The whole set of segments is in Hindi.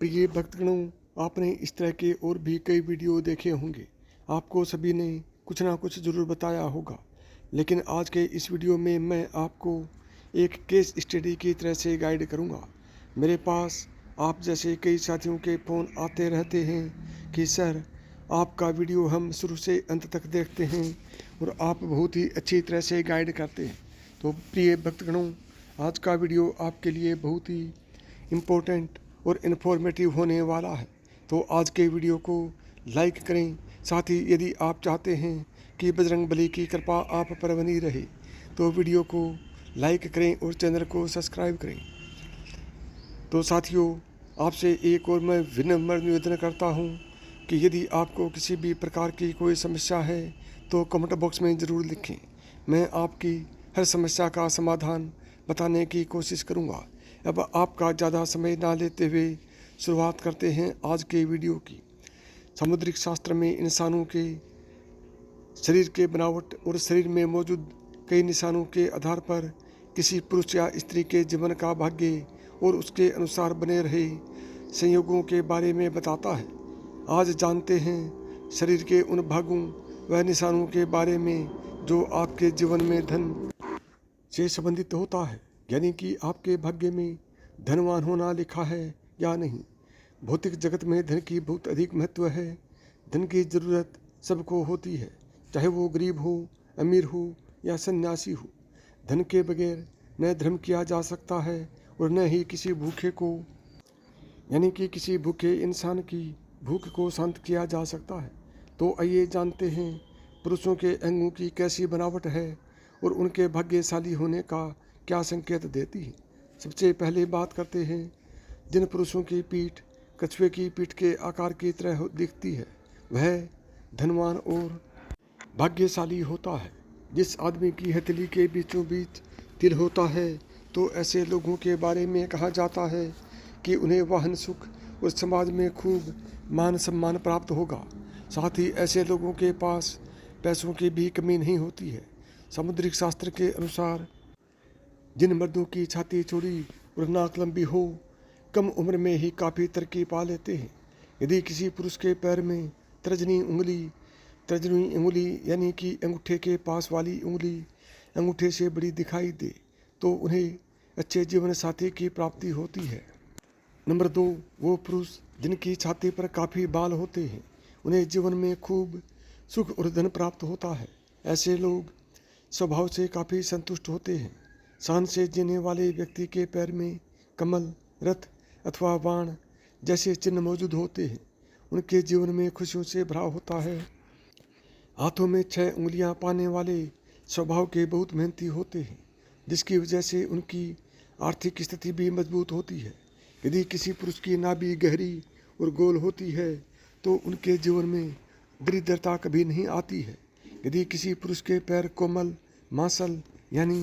प्रिय भक्तगणों, आपने इस तरह के और भी कई वीडियो देखे होंगे। आपको सभी ने कुछ ना कुछ ज़रूर बताया होगा, लेकिन आज के इस वीडियो में मैं आपको एक केस स्टडी की तरह से गाइड करूंगा। मेरे पास आप जैसे कई साथियों के फ़ोन आते रहते हैं कि सर, आपका वीडियो हम शुरू से अंत तक देखते हैं और आप बहुत ही अच्छी तरह से गाइड करते हैं। तो प्रिय भक्तगणों, आज का वीडियो आपके लिए बहुत ही इम्पोर्टेंट और इन्फॉर्मेटिव होने वाला है। तो आज के वीडियो को लाइक करें। साथ ही यदि आप चाहते हैं कि बजरंगबली की कृपा आप पर बनी रहे तो वीडियो को लाइक करें और चैनल को सब्सक्राइब करें। तो साथियों, आपसे एक और मैं विनम्र निवेदन करता हूं कि यदि आपको किसी भी प्रकार की कोई समस्या है तो कमेंट बॉक्स में ज़रूर लिखें। मैं आपकी हर समस्या का समाधान बताने की कोशिश करूंगा। अब आपका ज़्यादा समय ना लेते हुए शुरुआत करते हैं आज के वीडियो की। समुद्रिक शास्त्र में इंसानों के शरीर के बनावट और शरीर में मौजूद कई निशानों के आधार पर किसी पुरुष या स्त्री के जीवन का भाग्य और उसके अनुसार बने रहे संयोगों के बारे में बताता है। आज जानते हैं शरीर के उन भागों व निशानों के बारे में जो आपके जीवन में धन से संबंधित होता है, यानी कि आपके भाग्य में धनवान होना लिखा है या नहीं। भौतिक जगत में धन की बहुत अधिक महत्व है। धन की ज़रूरत सबको होती है, चाहे वो गरीब हो, अमीर हो या सन्यासी हो। धन के बगैर न धर्म किया जा सकता है और न ही किसी भूखे को, यानी कि किसी भूखे इंसान की भूख को शांत किया जा सकता है। तो आइए जानते हैं पुरुषों के अंगों की कैसी बनावट है और उनके भाग्यशाली होने का क्या संकेत देती है। सबसे पहले बात करते हैं जिन पुरुषों की पीठ कछुए की पीठ के आकार की तरह दिखती है, वह धनवान और भाग्यशाली होता है। जिस आदमी की हथेली के बीचों बीच तिल होता है तो ऐसे लोगों के बारे में कहा जाता है कि उन्हें वाहन सुख और समाज में खूब मान सम्मान प्राप्त होगा। साथ ही ऐसे लोगों के पास पैसों की भी कमी नहीं होती है। समुद्रिक शास्त्र के अनुसार जिन मर्दों की छाती चौड़ी और नाक लंबी हो, कम उम्र में ही काफ़ी तरक्की पा लेते हैं। यदि किसी पुरुष के पैर में तर्जनी उंगली यानी कि अंगूठे के पास वाली उंगली अंगूठे से बड़ी दिखाई दे तो उन्हें अच्छे जीवन साथी की प्राप्ति होती है। नंबर 2, वो पुरुष जिनकी छाती पर काफ़ी बाल होते हैं, उन्हें जीवन में खूब सुख और धन प्राप्त होता है। ऐसे लोग स्वभाव से काफ़ी संतुष्ट होते हैं। शान से जीने वाले व्यक्ति के पैर में कमल, रथ अथवा बाण जैसे चिन्ह मौजूद होते हैं। उनके जीवन में खुशियों से भरा होता है। हाथों में 6 उंगलियां पाने वाले स्वभाव के बहुत मेहनती होते हैं, जिसकी वजह से उनकी आर्थिक स्थिति भी मजबूत होती है। यदि किसी पुरुष की नाभि गहरी और गोल होती है तो उनके जीवन में दरिद्रता कभी नहीं आती है। यदि किसी पुरुष के पैर कोमल, मांसल यानी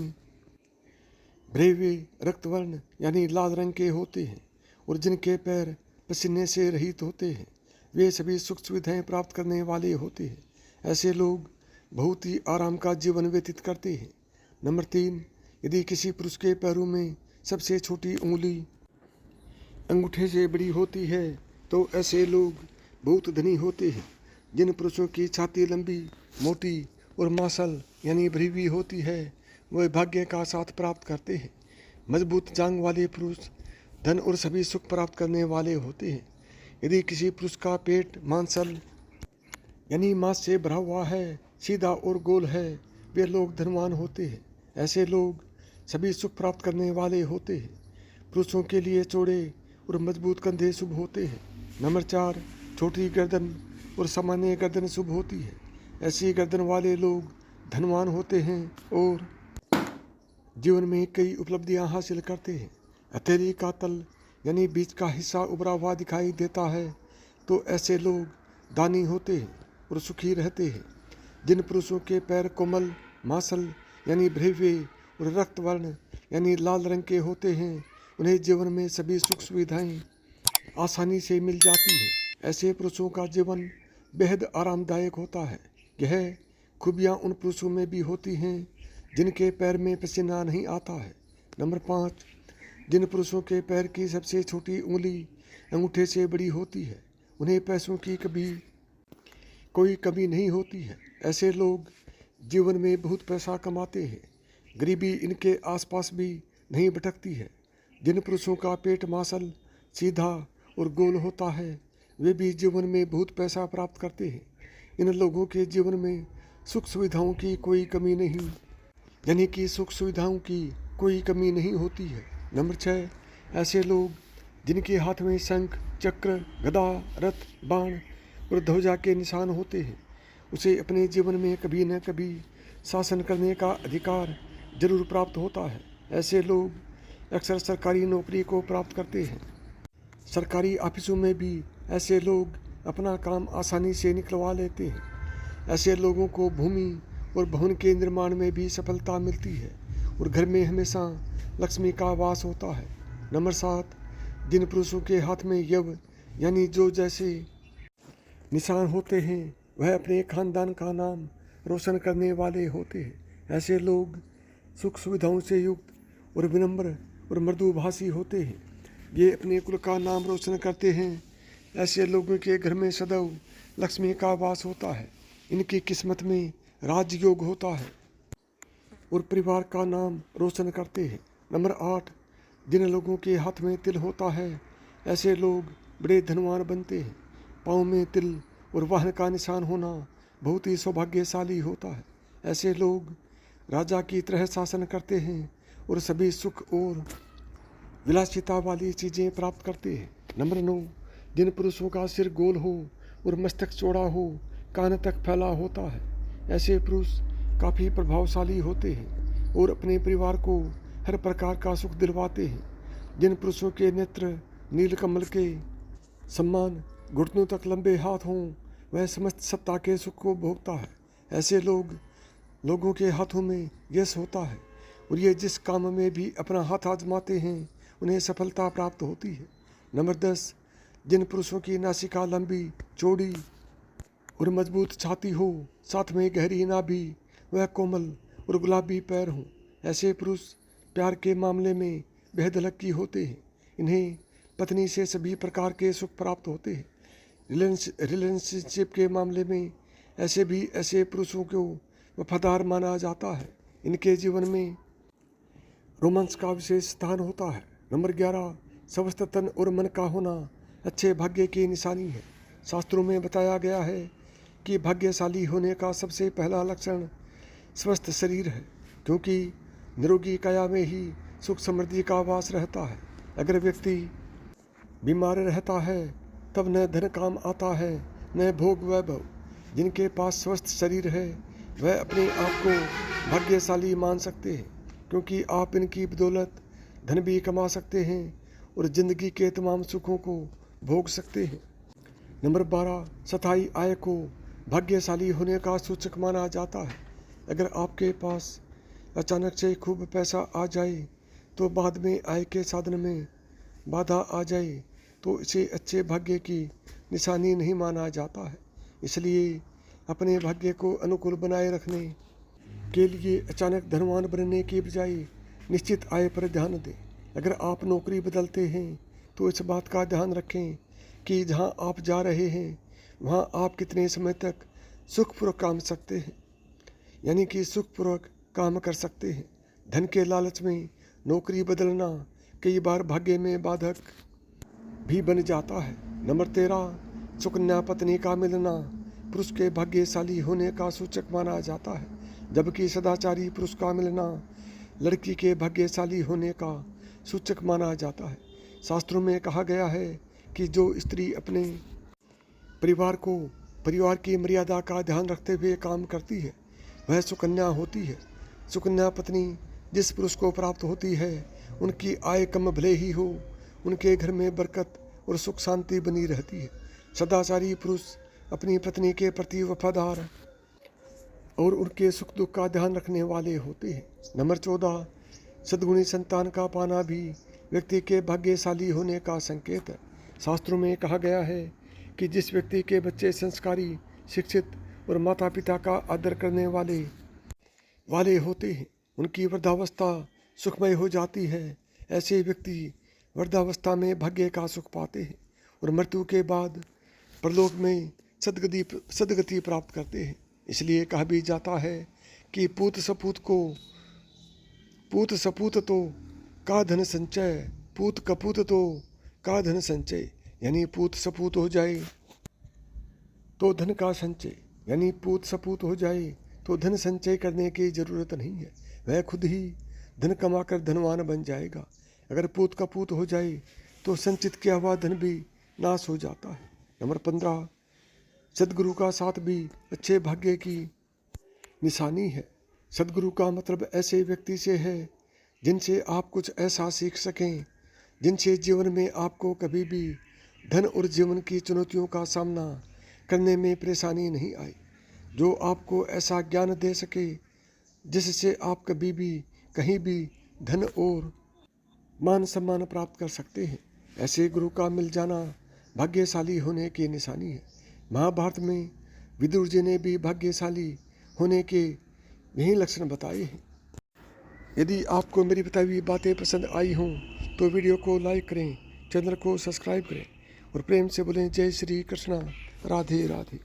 भ्रेवे, रक्तवर्ण यानी लाल रंग के होते हैं और जिनके पैर पसीने से रहित होते हैं, वे सभी सुख सुविधाएं प्राप्त करने वाले होते हैं। ऐसे लोग बहुत ही आराम का जीवन व्यतीत करते हैं। नंबर 3, यदि किसी पुरुष के पैरों में सबसे छोटी उंगली अंगूठे से बड़ी होती है तो ऐसे लोग बहुत धनी होते हैं। जिन पुरुषों की छाती लंबी, मोटी और मांसल यानी भरी हुई होती है, वह भाग्य का साथ प्राप्त करते हैं। मजबूत जांग वाले पुरुष धन और सभी सुख प्राप्त करने वाले होते हैं। यदि किसी पुरुष का पेट मांसल यानी मांस से भरा हुआ है, सीधा और गोल है, वे लोग धनवान होते हैं। ऐसे लोग सभी सुख प्राप्त करने वाले होते हैं। पुरुषों के लिए चौड़े और मजबूत कंधे शुभ होते हैं। नंबर 4, छोटी गर्दन और सामान्य गर्दन शुभ होती है। ऐसी गर्दन वाले लोग धनवान होते हैं और जीवन में कई उपलब्धियां हासिल करते हैं। हथेली का तल यानी बीच का हिस्सा उभरा हुआ दिखाई देता है तो ऐसे लोग दानी होते हैं और सुखी रहते हैं। जिन पुरुषों के पैर कोमल, मांसल यानी भ्रेवे और रक्तवर्ण यानी लाल रंग के होते हैं, उन्हें जीवन में सभी सुख सुविधाएं आसानी से मिल जाती हैं। ऐसे पुरुषों का जीवन बेहद आरामदायक होता है। यह खूबियाँ उन पुरुषों में भी होती हैं जिनके पैर में पसीना नहीं आता है। नंबर 5, जिन पुरुषों के पैर की सबसे छोटी उंगली अंगूठे से बड़ी होती है। उन्हें पैसों की कोई कमी नहीं होती है। ऐसे लोग जीवन में बहुत पैसा कमाते हैं। गरीबी इनके आसपास भी नहीं भटकती है। जिन पुरुषों का पेट मांसल, सीधा और गोल होता है, वे भी जीवन में बहुत पैसा प्राप्त करते हैं। इन लोगों के जीवन में सुख सुविधाओं की कोई कमी नहीं, यानी कि सुख सुविधाओं की कोई कमी नहीं होती है। नंबर 6, ऐसे लोग जिनके हाथ में शंख, चक्र, गदा, रथ, बाण और ध्वजा के निशान होते हैं, उसे अपने जीवन में कभी न कभी शासन करने का अधिकार जरूर प्राप्त होता है। ऐसे लोग अक्सर सरकारी नौकरी को प्राप्त करते हैं। सरकारी ऑफिसों में भी ऐसे लोग अपना काम आसानी से निकलवा लेते हैं। ऐसे लोगों को भूमि और भवन के निर्माण में भी सफलता मिलती है और घर में हमेशा लक्ष्मी का वास होता है। नंबर 7, जिन पुरुषों के हाथ में यव यानी जो जैसे निशान होते हैं, वह अपने खानदान का नाम रोशन करने वाले होते हैं। ऐसे लोग सुख सुविधाओं से युक्त और विनम्र और मृदुभाषी होते हैं। ये अपने कुल का नाम रोशन करते हैं। ऐसे लोगों के घर में सदैव लक्ष्मी का वास होता है। इनकी किस्मत में राजयोग होता है और परिवार का नाम रोशन करते हैं। नंबर 8, जिन लोगों के हाथ में तिल होता है, ऐसे लोग बड़े धनवान बनते हैं। पाँव में तिल और वाहन का निशान होना बहुत ही सौभाग्यशाली होता है। ऐसे लोग राजा की तरह शासन करते हैं और सभी सुख और विलासिता वाली चीज़ें प्राप्त करते हैं। नंबर 9, जिन पुरुषों का सिर गोल हो और मस्तक चौड़ा हो, कान तक फैला होता है, ऐसे पुरुष काफ़ी प्रभावशाली होते हैं और अपने परिवार को हर प्रकार का सुख दिलवाते हैं। जिन पुरुषों के नेत्र नीलकमल के सम्मान, घुटनों तक लंबे हाथ हों, वह समस्त सत्ता के सुख को भोगता है। ऐसे लोगों के हाथों में यश होता है और ये जिस काम में भी अपना हाथ आजमाते हैं, उन्हें सफलता प्राप्त होती है। नंबर 10, जिन पुरुषों की नासिका लंबी, चौड़ी और मजबूत छाती हो, साथ में गहरी नाभि, वह कोमल और गुलाबी पैर हों, ऐसे पुरुष प्यार के मामले में बेहद लकी होते हैं। इन्हें पत्नी से सभी प्रकार के सुख प्राप्त होते हैं। रिलेशनशिप के मामले में ऐसे पुरुषों को वफादार माना जाता है। इनके जीवन में रोमांस का विशेष स्थान होता है। नंबर 11, स्वस्थ तन और मन का होना अच्छे भाग्य की निशानी है। शास्त्रों में बताया गया है कि भाग्यशाली होने का सबसे पहला लक्षण स्वस्थ शरीर है, क्योंकि निरोगी काया में ही सुख समृद्धि का वास रहता है। अगर व्यक्ति बीमार रहता है, तब न धन काम आता है, न भोग वैभव। जिनके पास स्वस्थ शरीर है, वह अपने आप को भाग्यशाली मान सकते हैं, क्योंकि आप इनकी बदौलत धन भी कमा सकते हैं और ज़िंदगी के तमाम सुखों को भोग सकते हैं। नंबर 12, स्थायी आय को भाग्यशाली होने का सूचक माना जाता है। अगर आपके पास अचानक से खूब पैसा आ जाए तो बाद में आय के साधन में बाधा आ जाए तो इसे अच्छे भाग्य की निशानी नहीं माना जाता है। इसलिए अपने भाग्य को अनुकूल बनाए रखने के लिए अचानक धनवान बनने की बजाय निश्चित आय पर ध्यान दें। अगर आप नौकरी बदलते हैं तो इस बात का ध्यान रखें कि जहां आप जा रहे हैं वहां आप कितने समय तक सुखपूर्वक काम सकते हैं, यानी कि सुखपूर्वक काम कर सकते हैं। धन के लालच में नौकरी बदलना कई बार भाग्य में बाधक भी बन जाता है। नंबर 13, सुकन्या पत्नी का मिलना पुरुष के भाग्यशाली होने का सूचक माना जाता है, जबकि सदाचारी पुरुष का मिलना लड़की के भाग्यशाली होने का सूचक माना जाता है। शास्त्रों में कहा गया है कि जो स्त्री अपने परिवार की मर्यादा का ध्यान रखते हुए काम करती है, वह सुकन्या होती है। सुकन्या पत्नी जिस पुरुष को प्राप्त होती है, उनकी आय कम भले ही हो, उनके घर में बरकत और सुख शांति बनी रहती है। सदाचारी पुरुष अपनी पत्नी के प्रति वफादार और उनके सुख दुख का ध्यान रखने वाले होते हैं। नंबर 14, सद्गुणी संतान का पाना भी व्यक्ति के भाग्यशाली होने का संकेत है। शास्त्रों में कहा गया है कि जिस व्यक्ति के बच्चे संस्कारी, शिक्षित और माता पिता का आदर करने वाले होते हैं, उनकी वृद्धावस्था सुखमय हो जाती है। ऐसे व्यक्ति वृद्धावस्था में भाग्य का सुख पाते हैं और मृत्यु के बाद परलोक में सदगति प्राप्त करते हैं। इसलिए कहा भी जाता है कि पूत सपूत तो का धन संचय, पूत कपूत तो का धन संचय, यानी पूत सपूत हो जाए तो धन का संचय, यानी पूत सपूत हो जाए तो धन संचय करने की जरूरत नहीं है, वह खुद ही धन कमाकर धनवान बन जाएगा। अगर पूत कपूत हो जाए तो संचित किया हुआ धन भी नाश हो जाता है। नंबर 15, सदगुरु का साथ भी अच्छे भाग्य की निशानी है। सदगुरु का मतलब ऐसे व्यक्ति से है जिनसे आप कुछ ऐसा सीख सकें जिनसे जीवन में आपको कभी भी धन और जीवन की चुनौतियों का सामना करने में परेशानी नहीं आई, जो आपको ऐसा ज्ञान दे सके जिससे आप कभी भी कहीं भी धन और मान सम्मान प्राप्त कर सकते हैं। ऐसे गुरु का मिल जाना भाग्यशाली होने की निशानी है। महाभारत में विदुर जी ने भी भाग्यशाली होने के यही लक्षण बताए हैं। यदि आपको मेरी बताई हुई बातें पसंद आई हों तो वीडियो को लाइक करें, चैनल को सब्सक्राइब करें और प्रेम से बोलें जय श्री कृष्णा, राधे राधे।